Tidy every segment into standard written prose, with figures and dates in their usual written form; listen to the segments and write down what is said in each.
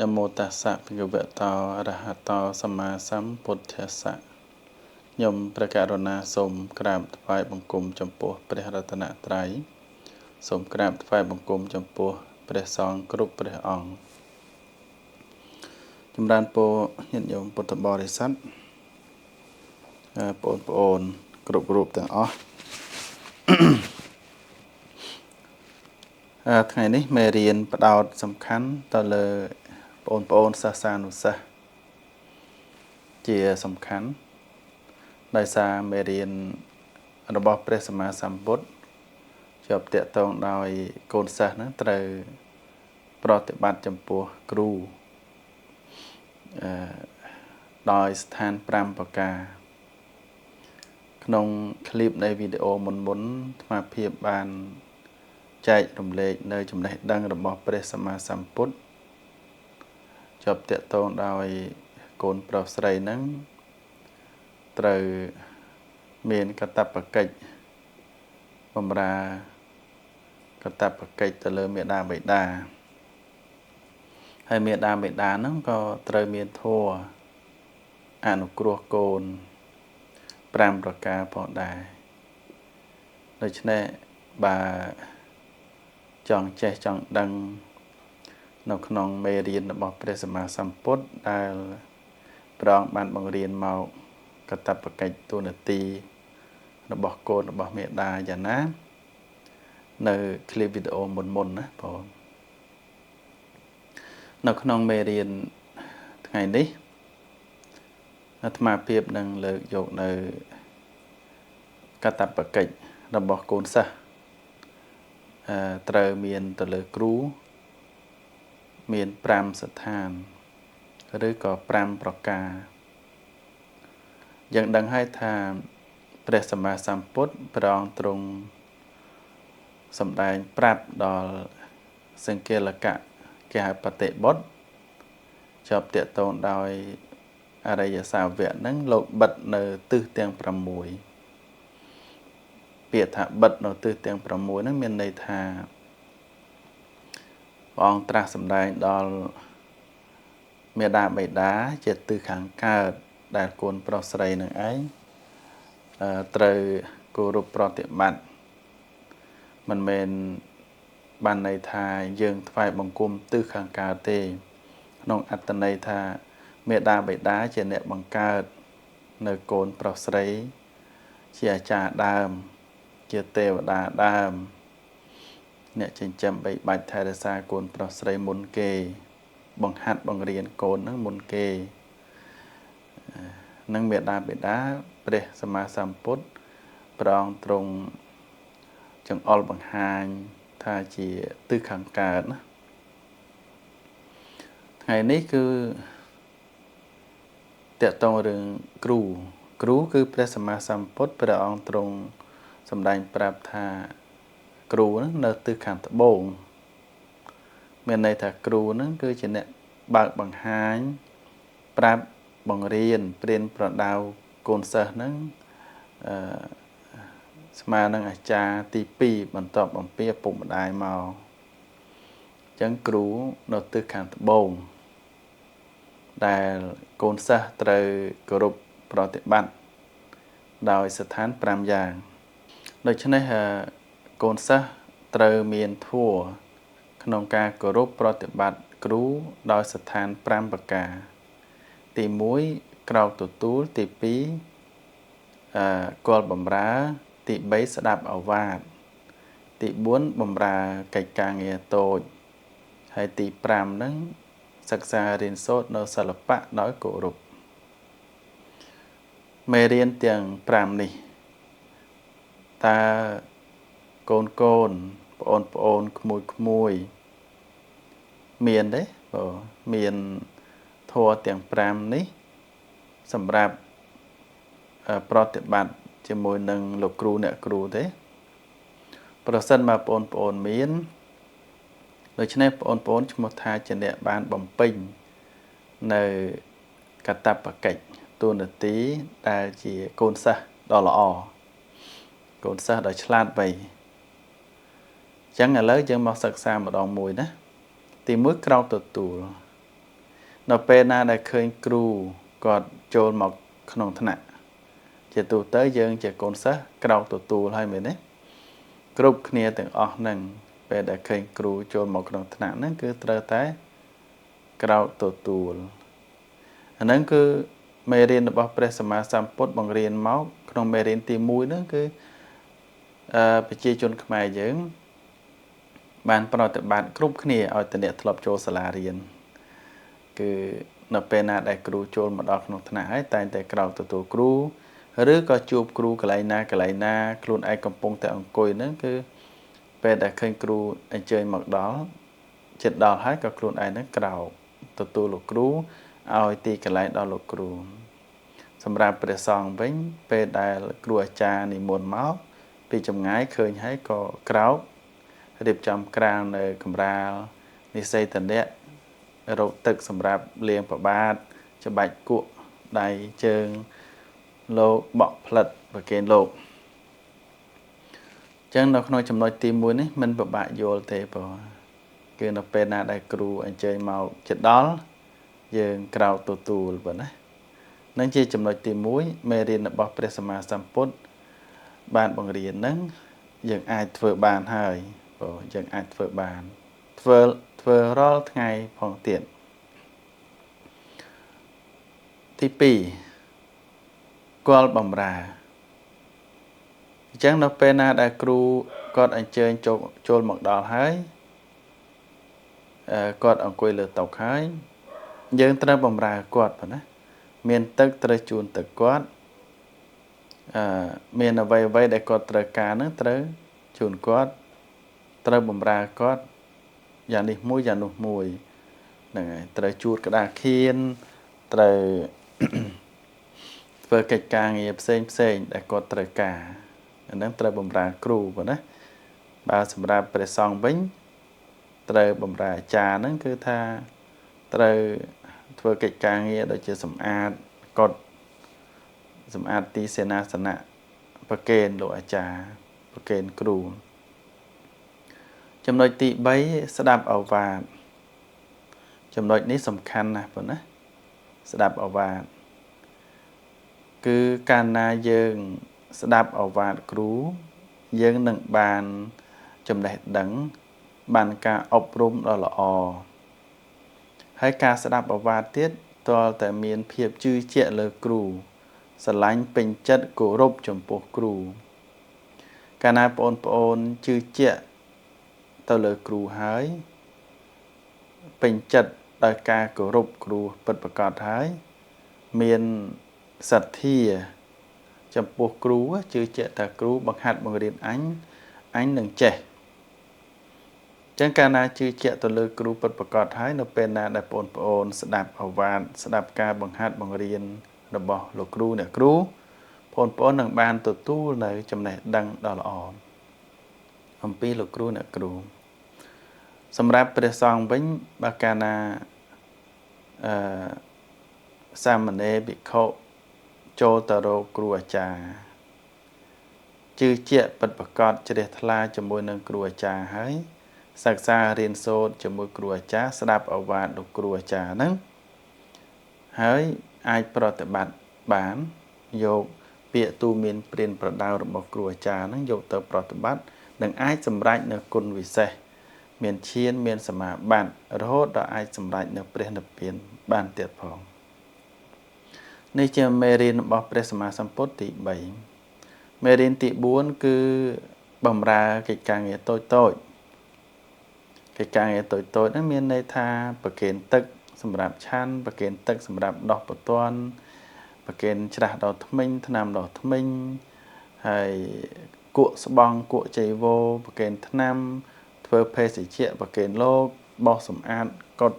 นะโมตัสสะภะคะวะโตอะระหะโตสัมมาสัมพุทธัสสะខ្ញុំព្រះករុណាសូមក្រាបថ្វាយបង្គំចំពោះព្រះរតនត្រ័យសូមក្រាបថ្វាយបង្គំចំពោះព្រះសង្ឃគ្រប់ព្រះអង្គចម្រើនពរញាតិញោមពុទ្ធបរិស័ទបងប្អូនគ្រប់រូបទាំងអស់ថ្ងៃនេះមេរៀនផ្ដោតសំខាន់ទៅលើបងប្អូនសាសានុសិស្សជាសំខាន់ដោយសារមេរៀនរបស់ព្រះសម្មាសម្ពុទ្ធជាប់តាក់ទងដោយកូនសិស្សហ្នឹងត្រូវប្រតិបត្តិចំពោះគ្រូដោយស្ថាន5ប្រការក្នុងคลิปនៃវីដេអូមុនអាត្មាភាពបានចែករំលែកនៅចំណេះដឹងរបស់ព្រះសម្មាសម្ពុទ្ធជាប់តាក់ទងដោយកូនប្រុសស្រីហ្នឹងត្រូវមានកាតព្វកិច្ចបម្រើកាតព្វកិច្ចទៅលើមេដាបិតាហើយមេដាបិតាហ្នឹងក៏ត្រូវមានធម៌អនុគ្រោះកូន5ប្រការផងដែរដូច្នេះបើចង់ចេះចង់ដឹងនៅក្នុងមេរៀនរបស់ព្រះសម្មាសម្ពុទ្ធដែលព្រះអង្គបានបង្រៀនមកកាតព្វកិច្ចទូនាទីរបស់កូនរបស់មេដាយ៉ាងណានៅคลิปវីដេអូមុនណាបងនៅក្នុងមេរៀនថ្ងៃនេះអាត្មាភាពនឹងលើកយកនៅកាតព្វកិច្ចរបស់កូនសិស្សត្រូវមានទៅលើគ្រូមាន5ស្ថានឬក៏5ប្រការយើងដឹងហើយថាព្រះសម្មាសម្ពុទ្ធព្រះអង្គទ្រង់សម្ដែងប្រាប់ដល់សង្ឃេលកៈគេហៅបតិបុត្រជាប់តាក់ទងដោយអរិយសាវកហ្នឹងលោកបិទនៅទិសទាំង6ពាក្យថាបិទនៅទិសទាំង6ហ្នឹងមានន័យថាព្រះអង្គត្រាស់សម្ដែងដល់មេដាបិតាជាទិសខាងកើតដែលកូនប្រុសស្រីនឹងឯងត្រូវគោរពប្រតិបត្តិមិនមែនបានន័យថាយើងថ្វាយបង្គំទិសខាងកើតទេក្នុងអត្ថន័យថាមេដាបិតាជាអ្នកបង្កើតនៅកូនប្រុសស្រីជាអាចារ្យដើមជាទេវតាដើមអ្នកចិញ្ចឹមបីបាច់ថែរក្សាកូនប្រុសស្រីមុនគេបង្ហាត់បង្រៀនកូននឹងមុនគេនឹងមេដាបិតាព្រះសម្មាសម្ពុទ្ធព្រះអង្គទ្រង់ចង្អុលបង្ហាញថាជាទិសខាងកើតណាថ្ងៃនេះគឺតកតងរឿងគ្រូគឺព្រះសម្មាសម្ពុទ្ធព្រះអង្គទ្រង់សម្ដែងប្រាប់ថាគ្រូហ្នឹងនៅទិសខាងត្បូងមានន័យថាគ្រូហ្នឹងគឺជាអ្នកបើកបង្ហាញប្រាប់បង្រៀនព្រានប្រដៅកូនសិស្សហ្នឹងស្មើនឹងអាចារ្យទី2បន្ទាប់អំពីឪពុកម្ដាយមកអញ្ចឹងគ្រូនៅទិសខាងត្បូងដែលកូនសិស្សត្រូវគោរពប្រតិបត្តិដោយស្ថាន5យ៉ាងដូច្នេះកូនសិស្សត្រូវមានធម៌ក្នុងការគោរពប្រតិបត្តិគ្រូដោយស្ថាន5ប្រការទី1ក្រោកទទួលទី2គល់បម្រើទី3ស្ដាប់ឱវាទទី4បម្រើកិច្ចការងារតូចហើយទី5ហ្នឹងសិក្សារៀនសូត្រនៅសិល្បៈដោយគោរពមេរៀនទាំង5នេះតើកូនប្អូនក្មួយមានទេមានធម៌ទាំង5នេះសម្រាប់ប្រតិបត្តិជាមួយនឹងលោកគ្រូអ្នកគ្រូទេប្រសិនបើបងប្អូនមានដូច្នេះបងប្អូនឈ្មោះថាជាអ្នកបានបំពេញនៅកាតព្វកិច្ចទូនាទីដែលជាកូនសិស្សដ៏ល្អកូនសិស្សដ៏ឆ្លាតវៃអញ្ចឹងឥឡូវយើងមកសិក្សាម្ដងមួយណាទី1ក្រោកទទួល នៅពេលណាដែលឃើញគ្រូគាត់ចូលមកក្នុងថ្នាក់ជាទូទៅយើងជាកូនសិស្សក្រោកទទួលហើយមែនទេគ្រប់គ្នាទាំងអស់ហ្នឹងពេលដែលឃើញគ្រូចូលមកក្នុងថ្នាក់ហ្នឹងគឺត្រូវតែក្រោកទទួលអាហ្នឹងគឺមេរៀនរបស់ព្រះសម្មាសម្ពុទ្ធបង្រៀនមកក្នុងមេរៀនទី1ហ្នឹងគឺប្រជាជនខ្មែរយើងបានប្រតិបត្តិគ្រប់គ្នាឲ្យតអ្នកធ្លាប់ចូលសាលារៀនគឺនៅពេលណាដែលគ្រូចូលមកដល់ក្នុងថ្នាក់ហើយតែងតែក្រោកទទួលគ្រូឬក៏ជួបគ្រូកន្លែងណាខ្លួនឯងកំពុងតែអង្គុយហ្នឹងគឺពេលដែលឃើញគ្រូអញ្ជើញមកដល់ចិត្តដល់ហើយក៏ខ្លួនឯងហ្នឹងក្រោកទទួលលោកគ្រូឲ្យទីកន្លែងដល់លោកគ្រូសម្រាប់ព្រះសង្ឃវិញពេលដែលគ្រូអាចារ្យនិមន្តមកពីចម្ងាយឃើញហើយក៏ក្រោករៀបចំក្រាលនៅកម្រាលនិស្ស័យតនៈរកទឹកសម្រាប់លាងប្របាទច្បាច់គក់ដៃជើងលោកបក់ផ្លិតប្រគេនលោកអញ្ចឹងនៅក្នុងចំណុចទី1នេះមិនពិបាកយល់ទេបងគឺនៅពេលណាដែលគ្រូអញ្ជើញមកចិត្តដល់យើងក្រោកទទួលបងណានឹងជាចំណុចទី1មេរៀនរបស់ព្រះសម្មាសម្ពុទ្ធបានបង្រៀនហ្នឹងយើងអាចធ្វើបានហើយបងយើងអាចធ្វើបានធ្វើរាល់ថ្ងៃផងទៀតទី2គល់បំរើអញ្ចឹងនៅពេលណាដែលគ្រូគាត់អញ្ជើញចូលមកដល់ហើយគាត់អង្គុយលើតុហើយយើងត្រូវបំរើគាត់ប៉ុណ្ណាមានទឹកត្រូវជូនទឹកគាត់មានអ្វីដែលគាត់ត្រូវការនឹងត្រូវជូនគាត់ត្រូវបំរើគាត់យ៉ាងនេះមួយយ៉ាងនោះមួយហ្នឹងហើយត្រូវជួតក្តារខៀនត្រូវធ្វើកិច្ចការងារផ្សេងដែលគាត់ត្រូវការអាហ្នឹងត្រូវបំរើគ្រូប៉ុណ្ណាបើសម្រាប់ព្រះសង្ឃវិញត្រូវបំរើអាចារ្យហ្នឹងគឺថាត្រូវធ្វើកិច្ចការងារដូចជាសម្អាតកុដិសម្អាតទីសេនាសនៈប្រគេនលោកអាចារ្យប្រគេនគ្រូចំណុចទី3ស្ដាប់ឱវាទចំណុចនេះសំខាន់ណាស់ប៉ុណ្ណាស្ដាប់ឱវាទគឺកាលណាយើងស្ដាប់ឱវាទគ្រូយើងនឹងបានចំណេះដឹងបានការអប់រំដ៏ល្អហើយការស្ដាប់ឱវាទទៀតទាល់តែមានភាពជឿជាក់លើគ្រូស្រឡាញ់ពេញចិត្តគោរពចំពោះគ្រូកាលណាបងប្អូនជឿជាក់ទៅលើគ្រូហើយពេញចិត្តដោយការគោរពគ្រូពិតប្រាកដហើយមានសទ្ធាចំពោះគ្រូជឿជាក់ថាគ្រូបង្ហាត់បង្រៀនអញនឹងចេះចឹងកាលណាជឿជាក់ទៅលើគ្រូពិតប្រាកដហើយនៅពេលណាដែលបងប្អូនស្ដាប់ឱវាទស្ដាប់ការបង្ហាត់បង្រៀនរបស់លោកគ្រូអ្នកគ្រូបងប្អូននឹងបានទទួលនៅចំណេះដឹងដ៏ល្អអំពីលោកគ្រូអ្នកគ្រូសម្រាប់ព្រះសង្ឃវិញបើកាលណាសាមណេរភិក្ខុចូលទៅរកគ្រូអាចារ្យជឿជាក់ពិតប្រាកដជ្រះថ្លាជាមួយនឹងគ្រូអាចារ្យហើយសិក្សារៀនសូត្រជាមួយគ្រូអាចារ្យស្ដាប់ឱវាទលោកគ្រូអាចារ្យហ្នឹងហើយអាចប្រតិបត្តិបានយកពាក្យទូមានព្រានប្រដៅរបស់គ្រូអាចារ្យហ្នឹងយកទៅប្រតិបត្តិនឹងអាចសម្រេចនៅគុណវិសេសមានឈានមានសមាបត្តិរហូតដល់អាចសម្រេចនៅព្រះនិព្វានបានទៀតផងនេះជាមេរៀនរបស់ព្រះសម្មាសម្ពុទ្ធទី3មេរៀនទី4គឺបម្រើកិច្ចការងារតូចកិច្ចការងារតូចហ្នឹងមានន័យថាប្រគេនទឹកសម្រាប់ឆាន់ប្រគេនទឹកសម្រាប់ដោះបន្ទាន់ប្រគេនច្រាស់ដល់ថ្មិញថ្នាំដល់ថ្មិញហើយគក់ស្បង់គក់ចីវរប្រគេនថ្នាំធ្វើភេសជ្ជៈប្រគេនលោកបោសសម្អាតកុដិ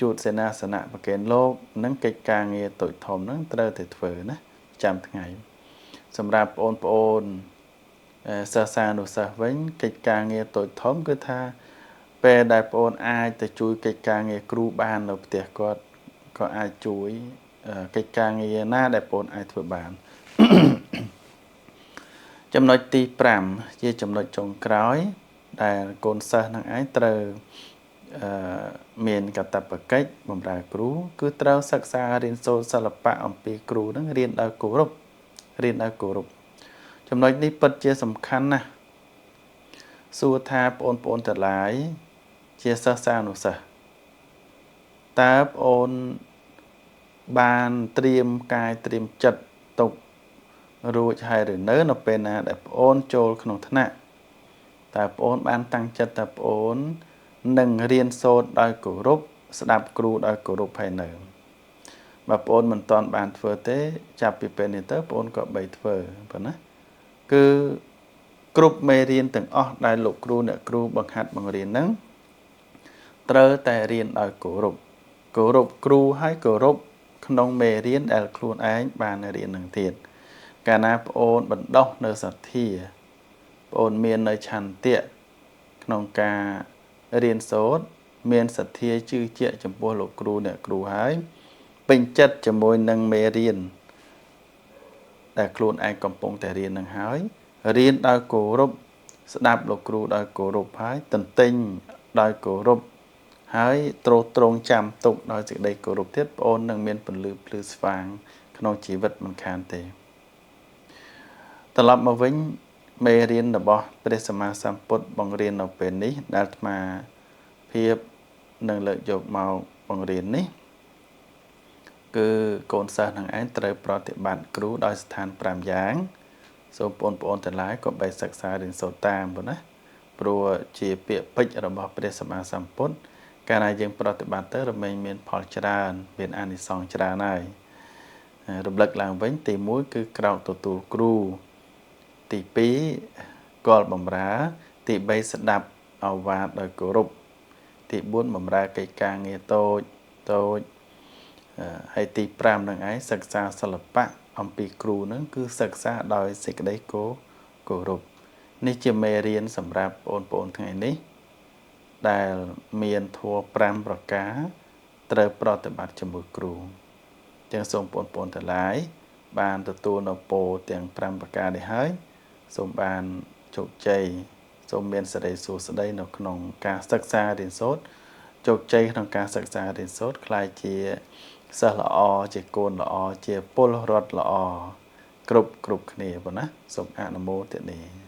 ជូតសេនាសនៈប្រគេនលោកនិងកិច្ចការងារតូចធំហ្នឹងត្រូវតែធ្វើណាចាំថ្ងៃសម្រាប់បងប្អូនសិស្សានុសិស្សវិញកិច្ចការងារតូចធំគឺថាពេលដែលបងប្អូនអាចទៅជួយកិច្ចការងារគ្រូបាននៅផ្ទះគាត់ក៏អាចជួយកិច្ចការងារណាដែលបងប្អូនអាចធ្វើបានចំណុចទី5ជាចំណុចចុងក្រោយដែលកូនសិស្សនឹងឯងត្រូវ មានកតបកិច្ចបម្រើគ្រូគឺត្រូវសិក្សារៀនសូត្រសិល្បៈអំពីគ្រូនឹងរៀនដោយគោរពចំណុចនេះពិតជាសំខាន់ណាស់សួរថាបងប្អូនទាំងឡាយជាសិស្សានុសិស្សតើបងប្អូនបានត្រៀមកាយត្រៀមចិត្តទុករួចហើយឬនៅពេលណាដែលបងប្អូនចូលក្នុងថ្នាក់តើបងប្អូនបានតាំងចិត្តថាបងប្អូននឹងរៀនសូត្រដោយគោរពស្ដាប់គ្រូដោយគោរពហើយនៅបើបងប្អូនមិនទាន់បានធ្វើទេចាប់ពីពេលនេះទៅបងប្អូនក៏បីធ្វើប៉ុណ្ណាគឺគ្រប់មេរៀនទាំងអស់ដែលលោកគ្រូអ្នកគ្រូបង្ហាត់បង្រៀនហ្នឹងត្រូវតែរៀនដោយគោរពគ្រូហើយគោរពក្នុងមេរៀនដែលខ្លួនឯងបានរៀននឹងទៀតកាលណាបងអូនបណ្ដោះនៅសទ្ធាបងអូនមាននៅឆន្ទៈក្នុងការរៀនសូត្រមានសទ្ធាជឿជាក់ចំពោះលោកគ្រូអ្នកគ្រូហើយពេញចិត្តជាមួយនឹងមេរៀនដែលខ្លួនឯងកំពុងតែរៀននឹងហើយរៀនដោយគោរពស្ដាប់លោកគ្រូដោយគោរពហើយទន្ទិញដោយគោរពហើយត្រង់ចាំទុកដោយសេចក្តីគោរពទៀតបងអូននឹងមានពន្លឺភ្លឺស្វាងក្នុងជីវិតមិនខានទេត្រឡប់មកវិញមេរៀនរបស់ព្រះសម្មាសម្ពុទ្ធបង្រៀននៅពេលនេះដែលអាត្មាភាពនឹងលើកយកមកបង្រៀននេះគឺកូនសិស្សនឹងឯងត្រូវប្រតិបត្តិគ្រូដោយស្ថាន5យ៉ាងសូមបងប្អូនទាំងឡាយក៏បីសិក្សារៀនសូត្រតាមប៉ុណ្ណាព្រោះជាពាក្យពេចន៍របស់ព្រះសម្មាសម្ពុទ្ធកាលណាយើងប្រតិបត្តិទៅរមែងមានផលច្រើនមានអានិសង្សច្រើនហើយរំលឹកឡើងវិញទី1គឺក្រោកទទួលគ្រូទី2គាល់បម្រើទី3ស្ដាប់ឱវាទដោយគោរពទី4បម្រើកិច្ចការងារតូចហើយទី5នឹងឯងសិក្សាសិល្បៈអំពីគ្រូនឹងគឺសិក្សាដោយសេចក្តីគោរពនេះជាមេរៀនសម្រាប់បងប្អូនថ្ងៃនេះដែលមានធម៌5ប្រការត្រូវប្រតិបត្តិជាមួយគ្រូទាំងសូមបងប្អូនទាំងឡាយបានទទួលនៅពរទាំង5ប្រការនេះហើយសូមបានជោគជ័យសូមមានសិរីសួស្តីនៅក្នុងការសិក្សារៀនសូត្រជោគជ័យក្នុងការសិក្សារៀនសូត្រក្លាយជាសិស្សល្អជាកូនល្អជាពលរដ្ឋល្អគ្រប់គ្នាប៉ុណ្ណាសូមអនុមោទនា